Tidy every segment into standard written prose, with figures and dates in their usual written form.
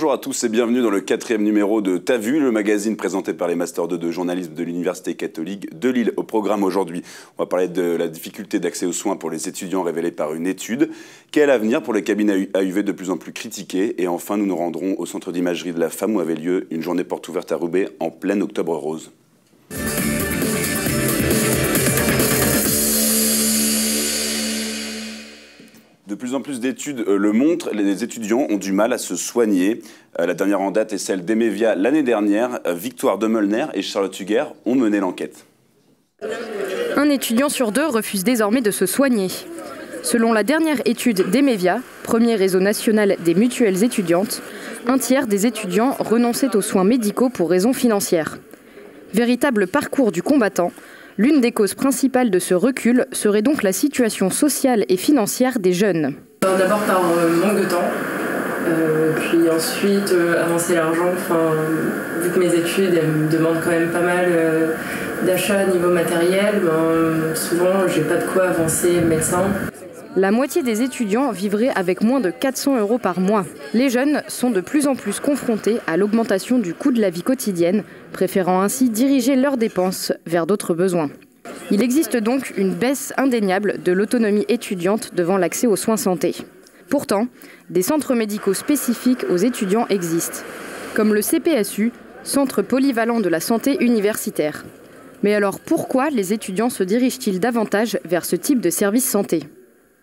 Bonjour à tous et bienvenue dans le 4e numéro de T'as vu, le magazine présenté par les Masters 2 de journalisme de l'Université catholique de Lille. Au programme aujourd'hui, on va parler de la difficulté d'accès aux soins pour les étudiants révélée par une étude. Quel avenir pour les cabines AUV de plus en plus critiquées? Et enfin, nous nous rendrons au centre d'imagerie de la femme où avait lieu une journée porte ouverte à Roubaix en plein octobre rose. De plus en plus d'études le montrent, les étudiants ont du mal à se soigner. La dernière en date est celle d'Emevia l'année dernière. Victoire Demolner et Charlotte Huguer ont mené l'enquête. Un étudiant sur deux refuse désormais de se soigner. Selon la dernière étude d'Emevia, premier réseau national des mutuelles étudiantes, un tiers des étudiants renonçaient aux soins médicaux pour raisons financières. Véritable parcours du combattant, l'une des causes principales de ce recul serait donc la situation sociale et financière des jeunes. D'abord par manque de temps, puis ensuite avancer l'argent. Vu que mes études elles me demandent quand même pas mal d'achats niveau matériel, souvent j'ai pas de quoi avancer médecin. La moitié des étudiants vivraient avec moins de 400 € par mois. Les jeunes sont de plus en plus confrontés à l'augmentation du coût de la vie quotidienne, préférant ainsi diriger leurs dépenses vers d'autres besoins. Il existe donc une baisse indéniable de l'autonomie étudiante devant l'accès aux soins santé. Pourtant, des centres médicaux spécifiques aux étudiants existent, comme le CPSU, Centre polyvalent de la santé universitaire. Mais alors pourquoi les étudiants se dirigent-ils davantage vers ce type de service santé ?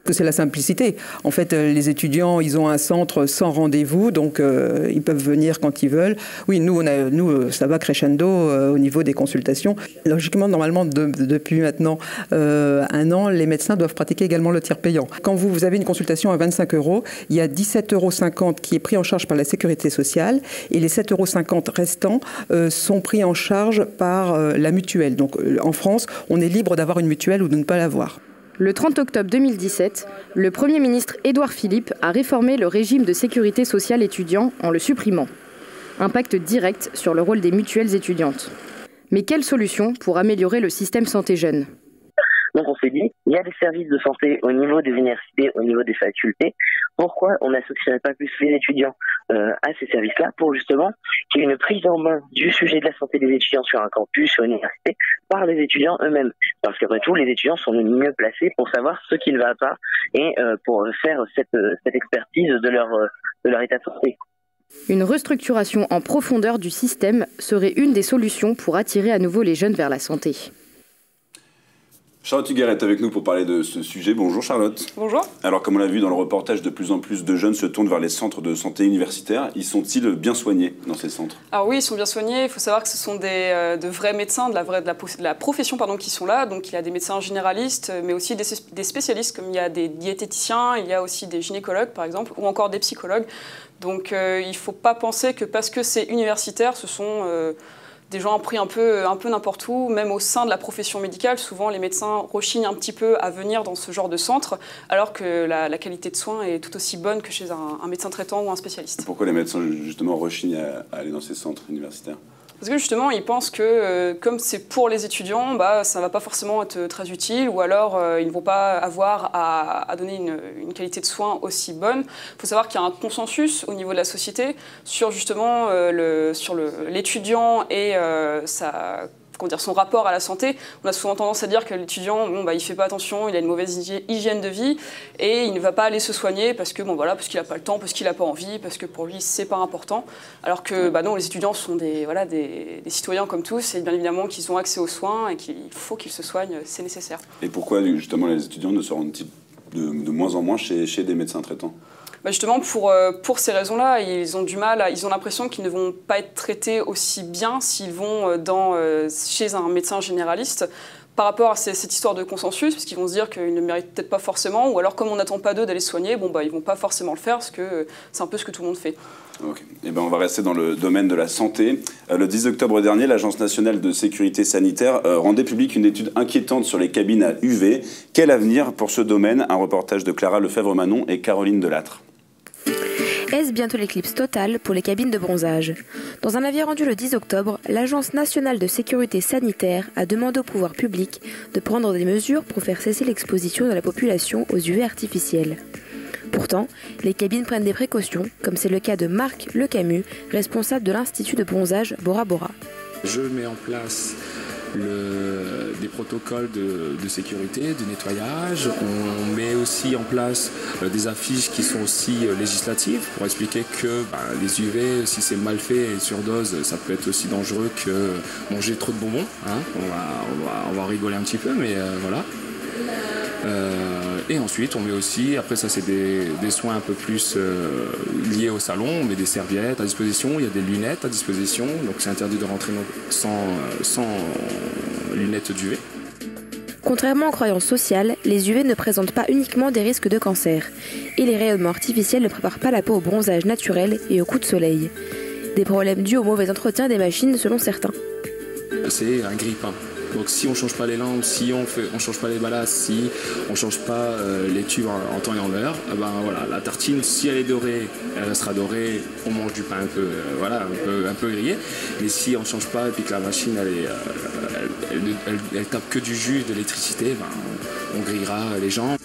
C'est la simplicité. En fait, les étudiants, ils ont un centre sans rendez-vous, donc ils peuvent venir quand ils veulent. Oui, nous ça va crescendo au niveau des consultations. Logiquement, normalement, depuis maintenant un an, les médecins doivent pratiquer également le tiers payant. Quand vous avez une consultation à 25 €, il y a 17,50 € qui est pris en charge par la sécurité sociale et les 7,50 € restants sont pris en charge par la mutuelle. Donc en France, on est libre d'avoir une mutuelle ou de ne pas l'avoir. Le 30 octobre 2017, le Premier ministre Édouard Philippe a réformé le régime de sécurité sociale étudiant en le supprimant. Impact direct sur le rôle des mutuelles étudiantes. Mais quelle solution pour améliorer le système santé jeune ? Donc on s'est dit, il y a des services de santé au niveau des universités, au niveau des facultés. Pourquoi on n'associerait pas plus les étudiants à ces services-là pour justement qu'il y ait une prise en main du sujet de la santé des étudiants sur un campus, sur une université, par les étudiants eux-mêmes. Parce qu'après tout, les étudiants sont les mieux placés pour savoir ce qui ne va pas et pour faire cette expertise de leur état de santé. Une restructuration en profondeur du système serait une des solutions pour attirer à nouveau les jeunes vers la santé. Charlotte Huguer est avec nous pour parler de ce sujet. Bonjour Charlotte. Bonjour. Alors comme on l'a vu dans le reportage, de plus en plus de jeunes se tournent vers les centres de santé universitaires. Ils sont-ils bien soignés dans ces centres? Alors oui, ils sont bien soignés. Il faut savoir que ce sont de vrais médecins, de la profession qui sont là. Donc il y a des médecins généralistes, mais aussi des spécialistes, comme il y a des diététiciens, il y a aussi des gynécologues par exemple, ou encore des psychologues. Donc il ne faut pas penser que parce que c'est universitaire, ce sont... des gens pris un peu n'importe où, même au sein de la profession médicale. Souvent, les médecins rechignent un petit peu à venir dans ce genre de centre, alors que la qualité de soins est tout aussi bonne que chez un médecin traitant ou un spécialiste. Pourquoi les médecins, justement, rechignent à aller dans ces centres universitaires ? Parce que justement, ils pensent que comme c'est pour les étudiants, ça ne va pas forcément être très utile, ou alors ils ne vont pas avoir à donner une qualité de soins aussi bonne. Il faut savoir qu'il y a un consensus au niveau de la société sur justement l'étudiant et son rapport à la santé. On a souvent tendance à dire que l'étudiant, il ne fait pas attention, il a une mauvaise hygiène de vie et il ne va pas aller se soigner parce qu'il n'a pas le temps, parce qu'il n'a pas envie, parce que pour lui, c'est pas important. Alors que non, les étudiants sont des citoyens comme tous et bien évidemment qu'ils ont accès aux soins et qu'il faut qu'ils se soignent, c'est nécessaire. Et pourquoi justement les étudiants ne se rendent-ils de moins en moins chez des médecins traitants ? Justement, pour ces raisons-là, ils ont du mal, ils ont l'impression qu'ils ne vont pas être traités aussi bien s'ils vont chez un médecin généraliste par rapport à cette histoire de consensus, parce qu'ils vont se dire qu'ils ne méritent peut-être pas forcément, ou alors comme on n'attend pas d'eux d'aller se soigner, ils ne vont pas forcément le faire, parce que c'est un peu ce que tout le monde fait. Okay. On va rester dans le domaine de la santé. Le 10 octobre dernier, l'Agence nationale de sécurité sanitaire rendait publique une étude inquiétante sur les cabines à UV. Quel avenir pour ce domaine? Un reportage de Clara Lefebvre-Manon et Caroline Delattre. Est-ce bientôt l'éclipse totale pour les cabines de bronzage? Dans un avis rendu le 10 octobre, l'Agence nationale de sécurité sanitaire a demandé au pouvoir public de prendre des mesures pour faire cesser l'exposition de la population aux UV artificiels. Pourtant, les cabines prennent des précautions, comme c'est le cas de Marc Lecamus, responsable de l'Institut de bronzage Bora Bora. Je mets en place des protocoles de sécurité, de nettoyage. On met aussi en place des affiches qui sont aussi législatives pour expliquer que les UV, si c'est mal fait et surdose, ça peut être aussi dangereux que manger trop de bonbons. Hein. On va rigoler un petit peu, mais voilà. Et ensuite, on met aussi, après ça c'est des soins un peu plus liés au salon, on met des serviettes à disposition, il y a des lunettes à disposition, donc c'est interdit de rentrer sans lunettes d'UV. Contrairement aux croyances sociales, les UV ne présentent pas uniquement des risques de cancer. Et les rayonnements artificiels ne préparent pas la peau au bronzage naturel et au coup de soleil. Des problèmes dus au mauvais entretien des machines selon certains. C'est un grille-pain. Donc si on ne change pas les lampes, si on ne change pas les balasses, si on ne change pas les tubes en temps et en heure, voilà, la tartine, si elle est dorée, elle restera dorée, on mange du pain un peu grillé. Mais si on ne change pas et puis que la machine elle tape que du jus, de l'électricité, on grillera les gens.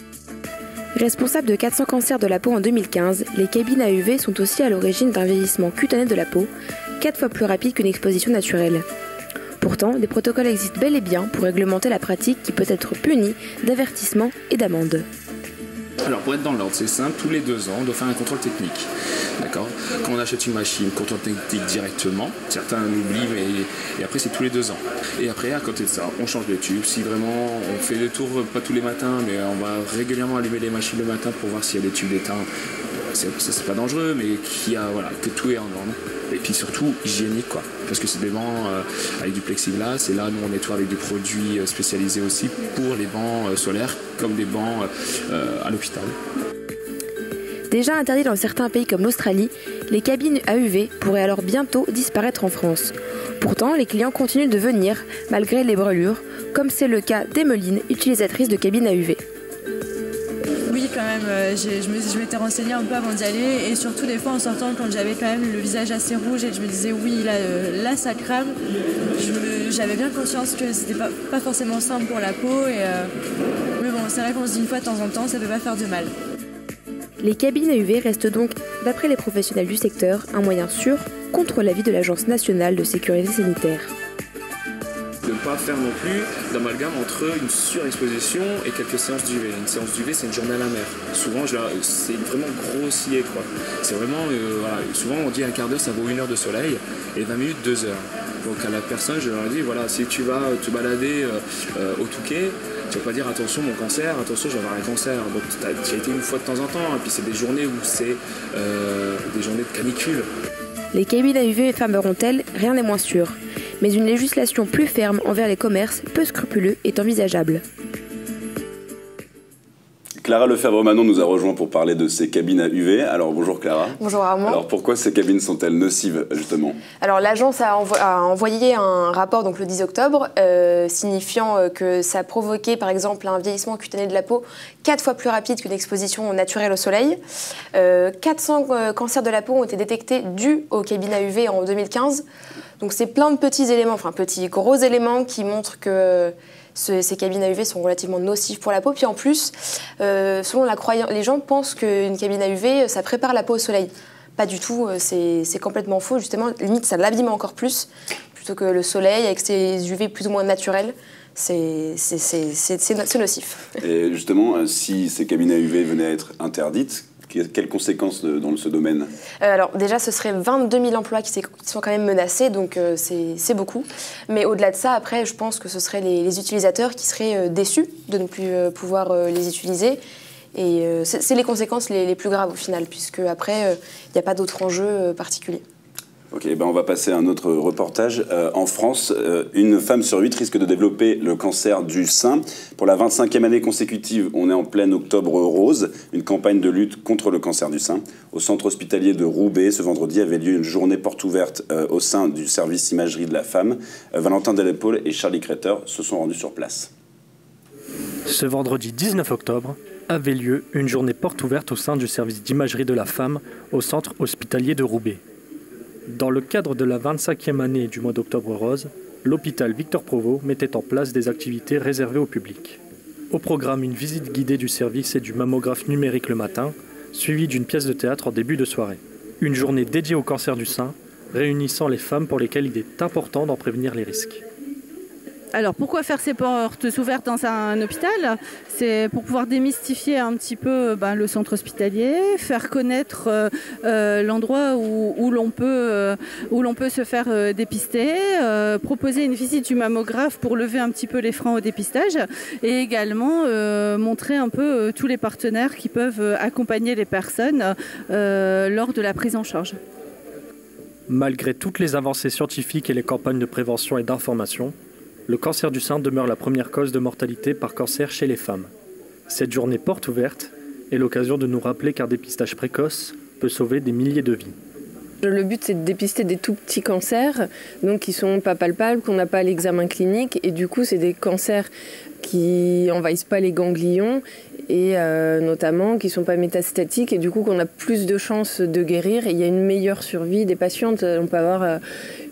Responsables de 400 cancers de la peau en 2015, les cabines à UV sont aussi à l'origine d'un vieillissement cutané de la peau, 4 fois plus rapide qu'une exposition naturelle. Pourtant, des protocoles existent bel et bien pour réglementer la pratique qui peut être punie d'avertissements et d'amendes. Alors pour être dans l'ordre, c'est simple, tous les 2 ans, on doit faire un contrôle technique. D'accord ? Quand on achète une machine, contrôle technique directement, certains l'oublient, et après c'est tous les 2 ans. Et après, à côté de ça, on change les tubes. Si vraiment on fait des tours, pas tous les matins, mais on va régulièrement allumer les machines le matin pour voir s'il y a des tubes d'étain. C'est pas dangereux, mais que tout est en ordre. Et puis surtout hygiénique, quoi. Parce que c'est des bancs avec du plexiglas, et là nous on nettoie avec des produits spécialisés aussi pour les bancs solaires, comme des bancs à l'hôpital. Déjà interdit dans certains pays comme l'Australie, les cabines à UV pourraient alors bientôt disparaître en France. Pourtant, les clients continuent de venir, malgré les brûlures, comme c'est le cas d'Emeline, utilisatrice de cabines à UV. Oui, quand même, je m'étais renseignée un peu avant d'y aller, et surtout des fois en sortant, quand j'avais quand même le visage assez rouge et je me disais oui, là ça crame, j'avais bien conscience que c'était pas forcément simple pour la peau, mais bon, c'est vrai qu'on se dit une fois de temps en temps, ça peut pas faire de mal. Les cabines à UV restent donc, d'après les professionnels du secteur, un moyen sûr contre l'avis de l'Agence nationale de sécurité sanitaire. De ne pas faire non plus d'amalgame entre une surexposition et quelques séances d'UV. Une séance d'UV, c'est une journée à la mer. Souvent, c'est vraiment grossier, quoi. C'est vraiment, souvent on dit un quart d'heure, ça vaut 1 heure de soleil, et 20 minutes, 2 heures. Donc à la personne, je leur dis, voilà, si tu vas te balader au Touquet, tu vas pas dire attention mon cancer, attention je vais avoir un cancer. Donc tu as été une fois de temps en temps, et puis c'est des journées où c'est des journées de canicule. Les cabines à UV fermeront-elles ? Rien n'est moins sûr. Mais une législation plus ferme envers les commerces peu scrupuleux est envisageable. Clara Lefebvre-Manon nous a rejoint pour parler de ces cabines à UV. Alors bonjour Clara. Bonjour Armand. Alors pourquoi ces cabines sont-elles nocives justement ? Alors l'agence a envoyé un rapport donc le 10 octobre signifiant que ça provoquait par exemple un vieillissement cutané de la peau 4 fois plus rapide qu'une exposition naturelle au soleil. 400 cancers de la peau ont été détectés dus aux cabines à UV en 2015. Donc c'est plein de petits éléments, enfin petits gros éléments qui montrent que ces cabines à UV sont relativement nocives pour la peau. Puis en plus, selon la croyance, les gens pensent qu'une cabine à UV, ça prépare la peau au soleil. Pas du tout, c'est complètement faux. Justement, limite, ça l'abîme encore plus, plutôt que le soleil avec ses UV plus ou moins naturels. C'est nocif. Et justement, si ces cabines à UV venaient à être interdites, quelles conséquences dans ce domaine ? Alors déjà, ce serait 22 000 emplois qui sont quand même menacés, donc c'est beaucoup. Mais au-delà de ça, après, je pense que ce seraient les utilisateurs qui seraient déçus de ne plus pouvoir les utiliser. Et c'est les conséquences les plus graves au final, puisque après, il n'y a pas d'autre enjeu particulier. Ok, on va passer à un autre reportage. En France, une femme sur 8 risque de développer le cancer du sein. Pour la 25e année consécutive, on est en plein Octobre Rose, une campagne de lutte contre le cancer du sein. Au centre hospitalier de Roubaix, ce vendredi, avait lieu une journée porte ouverte au sein du service imagerie de la femme. Valentin Delépole et Charlie Kreter se sont rendus sur place. Ce vendredi 19 octobre avait lieu une journée porte ouverte au sein du service d'imagerie de la femme au centre hospitalier de Roubaix. Dans le cadre de la 25e année du mois d'Octobre Rose, l'hôpital Victor Provost mettait en place des activités réservées au public. Au programme, une visite guidée du service et du mammographe numérique le matin, suivie d'une pièce de théâtre en début de soirée. Une journée dédiée au cancer du sein, réunissant les femmes pour lesquelles il est important d'en prévenir les risques. Alors pourquoi faire ces portes ouvertes dans un hôpital? C'est pour pouvoir démystifier un petit peu le centre hospitalier, faire connaître l'endroit où l'on peut se faire dépister, proposer une visite du mammographe pour lever un petit peu les freins au dépistage et également montrer un peu tous les partenaires qui peuvent accompagner les personnes lors de la prise en charge. Malgré toutes les avancées scientifiques et les campagnes de prévention et d'information, le cancer du sein demeure la première cause de mortalité par cancer chez les femmes. Cette journée porte ouverte est l'occasion de nous rappeler qu'un dépistage précoce peut sauver des milliers de vies. Le but, c'est de dépister des tout petits cancers, donc qui ne sont pas palpables, qu'on n'a pas à l'examen clinique. Et du coup, c'est des cancers qui n'envahissent pas les ganglions et notamment qui ne sont pas métastatiques et du coup qu'on a plus de chances de guérir. Et il y a une meilleure survie des patientes. On peut avoir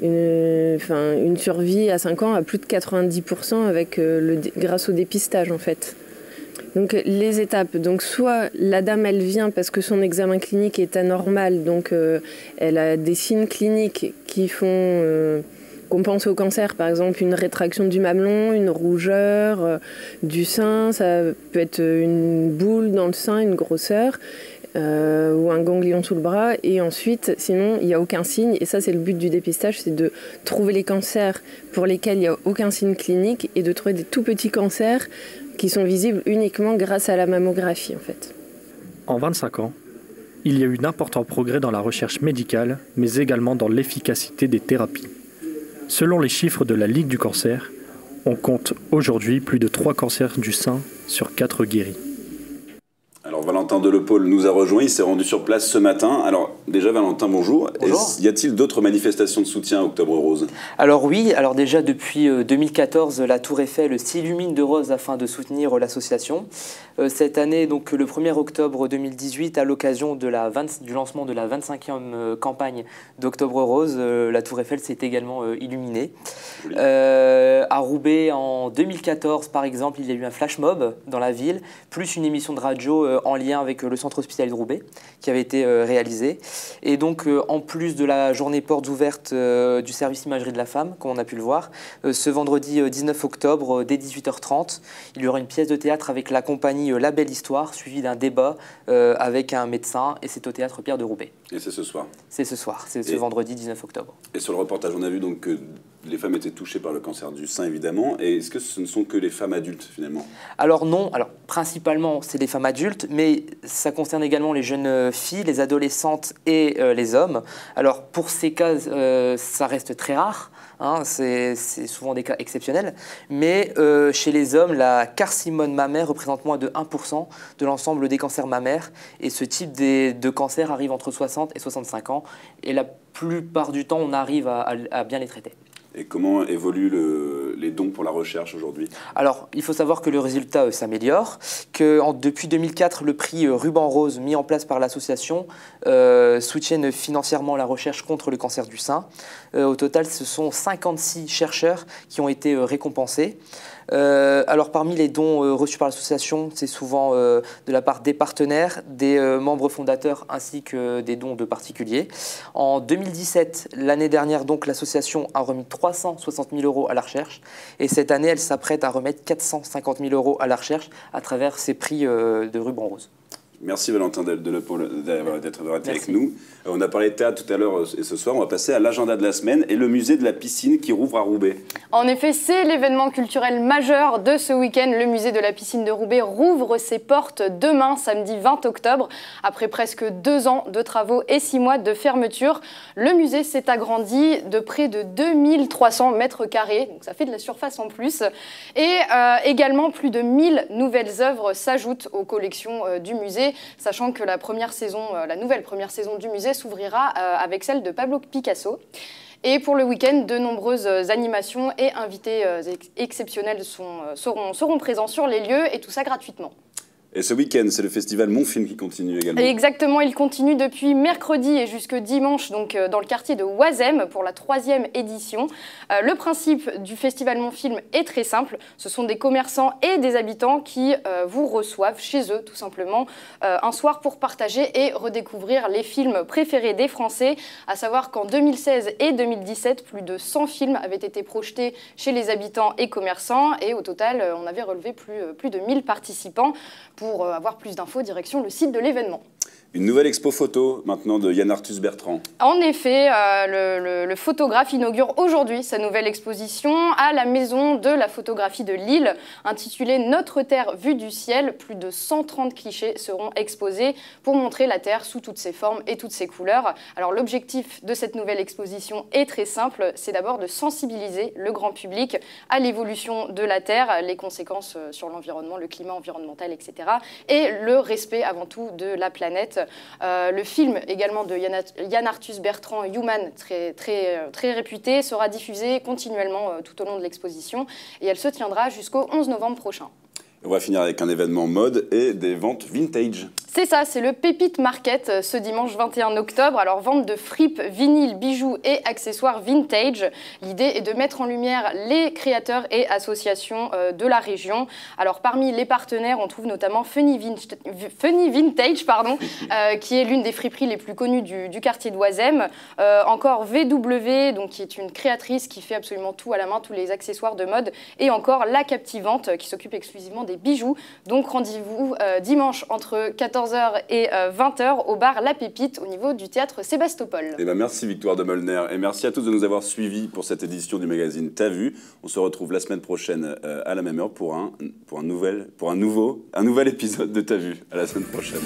une survie à 5 ans à plus de 90% grâce au dépistage en fait. Donc les étapes, donc soit la dame elle vient parce que son examen clinique est anormal, donc elle a des signes cliniques qui font qu'on pense au cancer, par exemple une rétraction du mamelon, une rougeur du sein, ça peut être une boule dans le sein, une grosseur ou un ganglion sous le bras, et ensuite sinon il n'y a aucun signe, et ça c'est le but du dépistage, c'est de trouver les cancers pour lesquels il n'y a aucun signe clinique et de trouver des tout petits cancers qui sont visibles uniquement grâce à la mammographie en fait. En 25 ans, il y a eu d'importants progrès dans la recherche médicale, mais également dans l'efficacité des thérapies. Selon les chiffres de la Ligue du cancer, on compte aujourd'hui plus de 3 cancers du sein sur 4 guéris. Alors Valentin Delepaule nous a rejoint, il s'est rendu sur place ce matin. Alors déjà Valentin, bonjour. Bonjour. Y a-t-il d'autres manifestations de soutien à Octobre Rose? Alors oui, alors déjà depuis 2014, la Tour Eiffel s'illumine de rose afin de soutenir l'association. Cette année, donc le 1er octobre 2018, à l'occasion du lancement de la 25e campagne d'Octobre Rose, la Tour Eiffel s'est également illuminée. À Roubaix, en 2014 par exemple, il y a eu un flash mob dans la ville, plus une émission de radio en lien avec le centre hospitalier de Roubaix qui avait été réalisé. Et donc en plus de la journée portes ouvertes du service imagerie de la femme, comme on a pu le voir, ce vendredi 19 octobre dès 18h30, il y aura une pièce de théâtre avec la compagnie La Belle Histoire, suivie d'un débat avec un médecin, et c'est au théâtre Pierre de Roubaix. Et c'est ce soir? C'est ce soir, c'est ce vendredi 19 octobre. Et sur le reportage, on a vu donc que les femmes étaient touchées par le cancer du sein, évidemment. Et est-ce que ce ne sont que les femmes adultes, finalement? Alors non, alors principalement, c'est les femmes adultes, mais ça concerne également les jeunes filles, les adolescentes et les hommes. Alors pour ces cas, ça reste très rare. Hein, c'est souvent des cas exceptionnels, mais chez les hommes, la carcinome mammaire représente moins de 1% de l'ensemble des cancers mammaires, et ce type de cancer arrive entre 60 et 65 ans, et la plupart du temps, on arrive à bien les traiter. Et comment évoluent les dons pour la recherche aujourd'hui? Alors, il faut savoir que le résultat s'améliore, que depuis 2004, le prix Ruban Rose mis en place par l'association soutient financièrement la recherche contre le cancer du sein. Au total, ce sont 56 chercheurs qui ont été récompensés. Alors parmi les dons reçus par l'association, c'est souvent de la part des partenaires, des membres fondateurs ainsi que des dons de particuliers. En 2017, l'année dernière, donc l'association a remis 360 000 € à la recherche, et cette année, elle s'apprête à remettre 450 000 € à la recherche à travers ces prix de Ruban Rose. Merci Valentin Delepaule d'être été avec nous. On a parlé de théâtre tout à l'heure et ce soir, on va passer à l'agenda de la semaine et le musée de la piscine qui rouvre à Roubaix. En effet, c'est l'événement culturel majeur de ce week-end. Le musée de la piscine de Roubaix rouvre ses portes demain, samedi 20 octobre. Après presque 2 ans de travaux et 6 mois de fermeture, le musée s'est agrandi de près de 2300 mètres carrés. Donc ça fait de la surface en plus. Et également, plus de 1000 nouvelles œuvres s'ajoutent aux collections du musée, sachant que la nouvelle première saison du musée s'ouvrira avec celle de Pablo Picasso. Et pour le week-end, de nombreuses animations et invités exceptionnels seront présents sur les lieux, et tout ça gratuitement. Et ce week-end, c'est le festival Mon Film qui continue également. Exactement, il continue depuis mercredi et jusque dimanche, donc dans le quartier de Oisem pour la 3e édition. Le principe du festival Mon Film est très simple. Ce sont des commerçants et des habitants qui vous reçoivent chez eux, tout simplement, un soir pour partager et redécouvrir les films préférés des Français. À savoir qu'en 2016 et 2017, plus de 100 films avaient été projetés chez les habitants et commerçants. Et au total, on avait relevé plus de 1000 participants. Pour avoir plus d'infos, direction le site de l'événement. Une nouvelle expo photo maintenant de Yann Arthus Bertrand. En effet, le photographe inaugure aujourd'hui sa nouvelle exposition à la Maison de la photographie de Lille, intitulée Notre Terre vue du ciel. Plus de 130 clichés seront exposés pour montrer la Terre sous toutes ses formes et toutes ses couleurs. Alors l'objectif de cette nouvelle exposition est très simple, c'est d'abord de sensibiliser le grand public à l'évolution de la Terre, les conséquences sur l'environnement, le climat environnemental, etc. et le respect avant tout de la planète. Le film également de Yann Arthus Bertrand, Human, très réputé, sera diffusé continuellement tout au long de l'exposition et elle se tiendra jusqu'au 11 novembre prochain. On va finir avec un événement mode et des ventes vintage. C'est ça, c'est le Pépite Market ce dimanche 21 octobre. Alors, vente de fripes, vinyles, bijoux et accessoires vintage. L'idée est de mettre en lumière les créateurs et associations de la région. Alors, parmi les partenaires, on trouve notamment Funny Vintage, qui est l'une des friperies les plus connues du quartier d'Oisem. Encore VW, donc, qui est une créatrice qui fait absolument tout à la main, tous les accessoires de mode. Et encore La Captivante, qui s'occupe exclusivement des bijoux. Donc, rendez-vous dimanche entre 14h et 20h au bar La Pépite au niveau du théâtre Sébastopol. Eh ben merci Victoire de Molner et merci à tous de nous avoir suivis pour cette édition du magazine T'as vu. On se retrouve la semaine prochaine à la même heure pour un nouvel épisode de T'as vu. À la semaine prochaine.